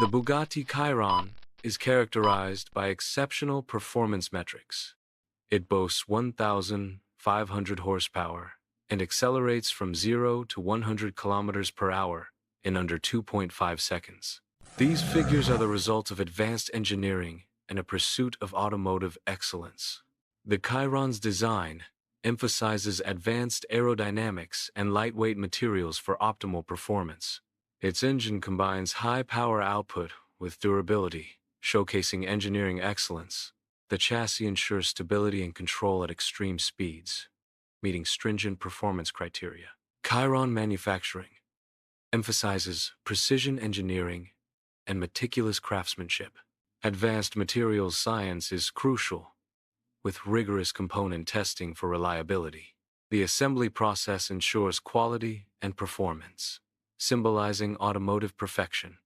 The Bugatti Chiron is characterized by exceptional performance metrics. It boasts 1,500 horsepower and accelerates from 0 to 100 kilometers per hour in under 2.5 seconds. These figures are the result of advanced engineering and a pursuit of automotive excellence. The Chiron's design emphasizes advanced aerodynamics and lightweight materials for optimal performance. Its engine combines high power output with durability, showcasing engineering excellence. The chassis ensures stability and control at extreme speeds, meeting stringent performance criteria. Chiron manufacturing emphasizes precision engineering and meticulous craftsmanship. Advanced materials science is crucial, with rigorous component testing for reliability. The assembly process ensures quality and performance, symbolizing automotive perfection.